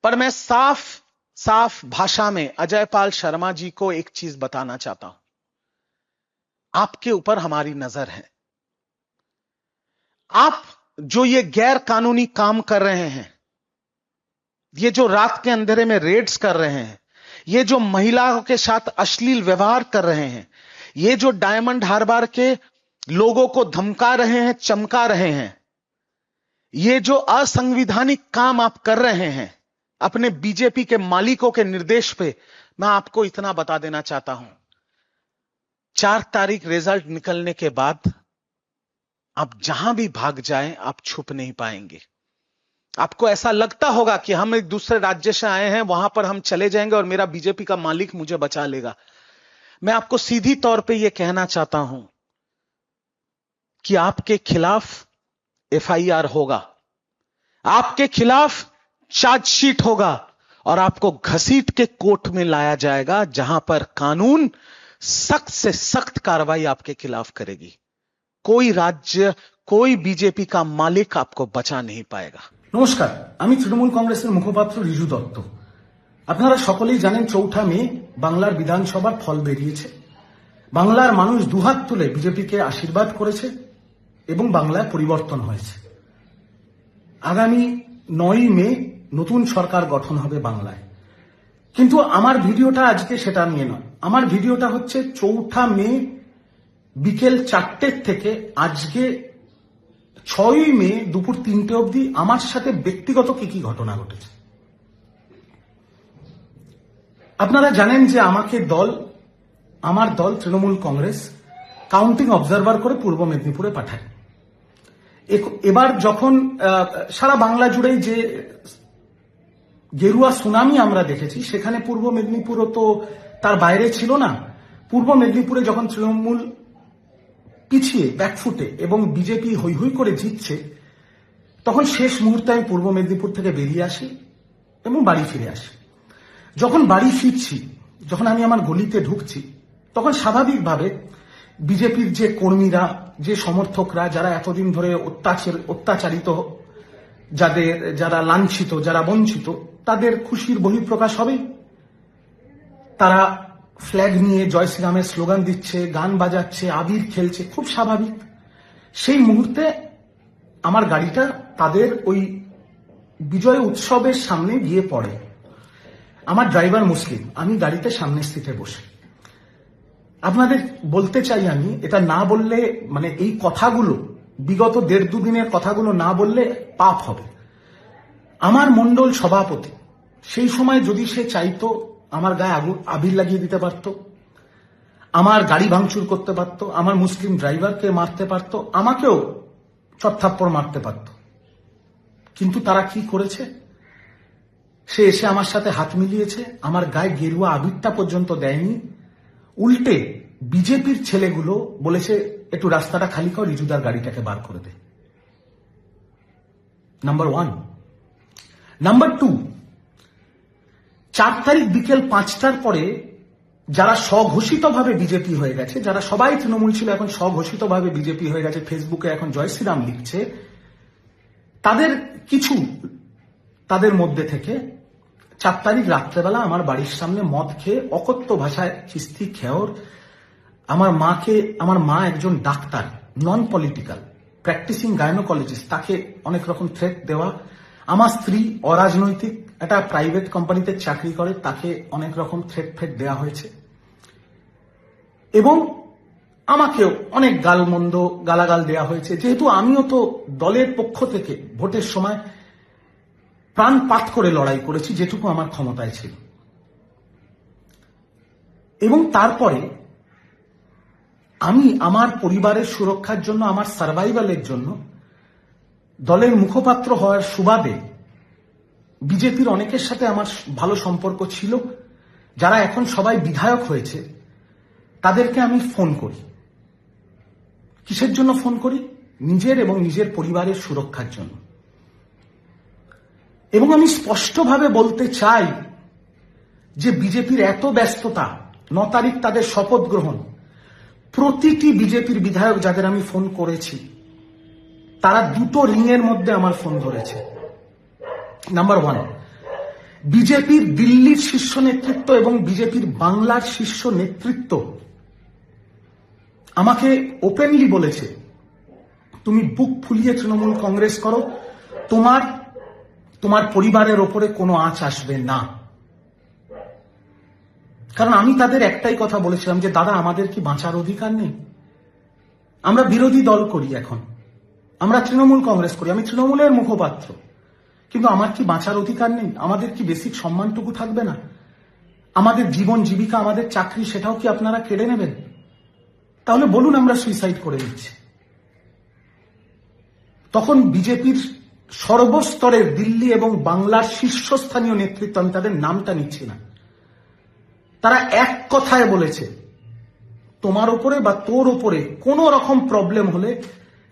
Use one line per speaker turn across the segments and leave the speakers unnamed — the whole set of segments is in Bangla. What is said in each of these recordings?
पर मैं साफ साफ भाषा में अजय पाल शर्मा जी को एक चीज बताना चाहता हूं। आपके ऊपर हमारी नजर है। आप जो ये गैर कानूनी काम कर रहे हैं, ये जो रात के अंधेरे में रेड्स कर रहे हैं, ये जो महिलाओं के साथ अश्लील व्यवहार कर रहे हैं, ये जो डायमंड हार्बर के लोगों को धमका रहे हैं, चमका रहे हैं, ये जो असंवैधानिक काम आप कर रहे हैं अपने बीजेपी के मालिकों के निर्देश पे, मैं आपको इतना बता देना चाहता हूं, 4 तारीख रिजल्ट निकलने के बाद आप जहां भी भाग जाएं, आप छुप नहीं पाएंगे। आपको ऐसा लगता होगा कि हम एक दूसरे राज्य से आए हैं, वहां पर हम चले जाएंगे और मेरा बीजेपी का मालिक मुझे बचा लेगा। मैं आपको सीधी तौर पे यह कहना चाहता हूं कि आपके खिलाफ एफआईआर होगा, आपके खिलाफ चार्जशीट होगा और आपको घसीट के कोर्ट में लाया जाएगा, जहां पर कानून सख्त से सख्त कार्रवाई आपके खिलाफ करेगी। कोई राज्य, कोई बीजेपी का मालिक आपको बचा नहीं पाएगा।
নমস্কার, আমি তৃণমূল কংগ্রেসের মুখপাত্র রিজু দত্ত। আপনারা সকলেই জানেন ৪ঠা মে বাংলার বিধানসভার ফল বেরিয়েছে। বাংলার মানুষ দুহাত তুলে বিজেপিকে আশীর্বাদ করেছে এবং বাংলায় পরিবর্তন হয়েছে। আগামী ৯ই মে নতুন সরকার গঠন হবে বাংলায়। কিন্তু আমার ভিডিওটা আজকে সেটা নিয়ে নয়। আমার ভিডিওটা হচ্ছে ৪ঠা মে বিকেল ৪টের থেকে আজকে ৬ই মে দুপুর ৩টে অবধি আমার সাথে ব্যক্তিগত কি কি ঘটনা ঘটেছে। আপনারা জানেন যে আমার দল তৃণমূল কংগ্রেস কাউন্টিং অবজারভার করে পূর্ব মেদিনীপুরে পাঠায়। এবার যখন সারা বাংলা জুড়েই যে গেরুয়া সুনামি আমরা দেখেছি, সেখানে পূর্ব মেদিনীপুরও তো তার বাইরে ছিল না। পূর্ব মেদিনীপুরে যখন তৃণমূল পিছিয়ে ব্যাকফুটে এবং বিজেপি হৈ হৈ করে জিতছে, তখন শেষ মুহূর্তে আমি পূর্ব মেদিনীপুর থেকে বেরিয়ে আসি এবং বাড়ি ফিরে আসি। যখন বাড়ি ফিরছি, যখন আমি আমার গলিতে ঢুকছি, তখন স্বাভাবিকভাবে বিজেপির যে কর্মীরা, যে সমর্থকরা, যারা এতদিন ধরে অত্যাচারিত, যারা লাঞ্ছিত, যারা বঞ্চিত, তাদের খুশির বহিঃপ্রকাশ হবেই। তারা ফ্ল্যাগ নিয়ে জয় শ্রীরামের স্লোগান দিচ্ছে, গান বাজাচ্ছে, আবির খেলছে, খুব স্বাভাবিক। সেই মুহূর্তে আমার গাড়িটা তাদের ওই বিজয় উৎসবের সামনে গিয়ে পড়ে। আমার ড্রাইভার মুসলিম, আমি গাড়িতে সামনের সিটে বসে। আপনাদের বলতে চাই, আমি এটা না বললে, মানে এই কথাগুলো, বিগত ১.৫-২ দিনের কথাগুলো না বললে পাপ হবে। আমার মণ্ডল সভাপতি সেই সময় যদি সে চাইতো, আমার গায়ে আবির লাগিয়ে দিতে পারত, আমার গাড়ি ভাঙচুর করতে পারত, আমার মুসলিম ড্রাইভারকে মারতে পারত, আমাকেও চড়থাপ্পড় মারতে পারত। কিন্তু তারা কি করেছে? সে এসে আমার সাথে হাত মিলিয়েছে, আমার গায়ে গেরুয়া আবিরটা পর্যন্ত দেয়নি। উল্টে বিজেপির ছেলেগুলো বলেছে, একটু রাস্তাটা খালি কর, রিজুদার গাড়িটাকে বার করে দে। নাম্বার 1। নাম্বার 2, 4 তারিখ বিকেল 5টার পরে যারা স্বঘোষিতভাবে বিজেপি হয়ে গেছে, যারা সবাই তৃণমূল ছিল, এখন স্বঘোষিতভাবে বিজেপি হয়ে গেছে, ফেসবুকে এখন জয় শ্রীরাম লিখছে, তাদের মধ্যে থেকে 4 তারিখ রাত্রেবেলা আমার বাড়ির সামনে মদ খেয়ে অকথ্য ভাষায় খিস্তি খেয়র, আমার মা একজন ডাক্তার, নন পলিটিক্যাল, প্র্যাকটিসিং গাইনোকোলজিস্ট, তাকে অনেক রকম থ্রেট দেওয়া, আমার স্ত্রী অরাজনৈতিক একটা প্রাইভেট কোম্পানিতে চাকরি করে, তাকে অনেক রকম থ্রেট দেওয়া হয়েছে এবং আমাকেও অনেক গালাগাল দেওয়া হয়েছে। যেহেতু আমিও তো দলের পক্ষ থেকে ভোটের সময় প্রাণপাত করে লড়াই করেছি, যেটুকু আমার ক্ষমতায় ছিল। এবং তারপরে আমি আমার পরিবারের সুরক্ষার জন্য, আমার সার্ভাইভালের জন্য দলের মুখপাত্র হওয়ার সুবাদে বিজেপির অনেকের সাথে আমার ভালো সম্পর্ক ছিল, যারা এখন সবাই বিধায়ক হয়েছে, তাদেরকে আমি ফোন করি। কিসের জন্য ফোন করি? নিজের এবং নিজের পরিবারের সুরক্ষার জন্য। এবং আমি স্পষ্টভাবে বলতে চাই যে বিজেপির এত ব্যস্ততা, 9 তারিখ তাদের শপথ গ্রহণ, প্রতিটি বিজেপির বিধায়ক যাদের আমি ফোন করেছি, তারা দুটো রিংয়ের মধ্যে আমার ফোন ধরেছে। নাম্বার 1, বিজেপির দিল্লির শীর্ষ নেতৃত্ব এবং বিজেপির বাংলার শীর্ষ নেতৃত্ব আমাকে ওপেনলি বলেছে, তুমি বুক ফুলিয়ে তৃণমূল কংগ্রেস করো, তোমার পরিবারের ওপরে কোনো আঁচ আসবে না। কারণ আমি তাদের একটাই কথা বলেছিলাম যে দাদা, আমাদের কি বাঁচার অধিকার নেই? আমরা বিরোধী দল করি, এখন আমরা তৃণমূল কংগ্রেস করি, আমি তৃণমূলের মুখপাত্র, কিন্তু আমার কি বাঁচার অধিকার নেই? আমাদের কি বেসিক সম্মানটুকু থাকবে না? আমাদের জীবন জীবিকা, আমাদের চাকরি, সেটাও কি আপনারা কেড়ে নেবেন? তাহলে বলুন আমরা সুইসাইড করে নিচ্ছি। তখন বিজেপির সর্বস্তরের দিল্লি এবং বাংলার শীর্ষস্থানীয় নেতৃত্ব, আমি তাদের নামটা নিচ্ছি না, তারা এক কথায় বলেছে, তোমার ওপরে বা তোর ওপরে কোনো রকম প্রবলেম হলে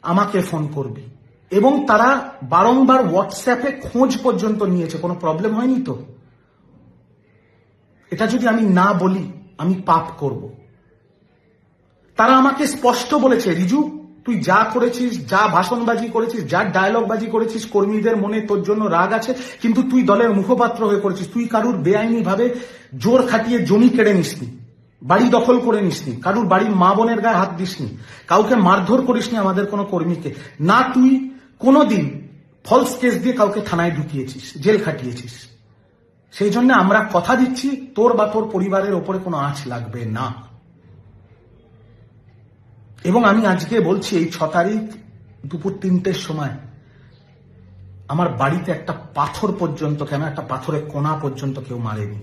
আমাকে ফোন করবি। এবং তারা বারংবার হোয়াটসঅ্যাপে খোঁজ পর্যন্ত নিয়েছে, কোনো প্রবলেম হয়নি তো? এটা যদি আমি না বলি আমি পাপ করব। তারা আমাকে স্পষ্ট বলেছে, রিজু তুই যা করেছিস, যা ভাষণবাজি করেছিস, যা ডায়লগবাজি করেছিস, কর্মীদের মনে তোর জন্য রাগ আছে, কিন্তু তুই দলের মুখপাত্র হয়ে করেছিস। তুই কারুর বেআইনি ভাবে জোর খাটিয়ে জমি কেড়ে নিসনি, বাড়ি দখল করে নিসনি, কারুর বাড়ির মা বোনের গায়ে হাত দিসনি, কাউকে মারধর করিসনি আমাদের কোনো কর্মীকে না। তুই কোনোদিন ফলস কেস দিয়ে কাউকে থানায় ঢুকিয়েছিস, জেল খাটিয়েছিস। সেই জন্য আমরা কথা দিচ্ছি, তোর বা তোর পরিবারের ওপরে কোনো আঁচ লাগবে না। এবং আমি আজকে বলছি, এই 6 তারিখ দুপুর 3টের সময় আমার বাড়িতে একটা পাথর পর্যন্ত, কেন একটা পাথরের কোনা পর্যন্ত কেউ মারেনি।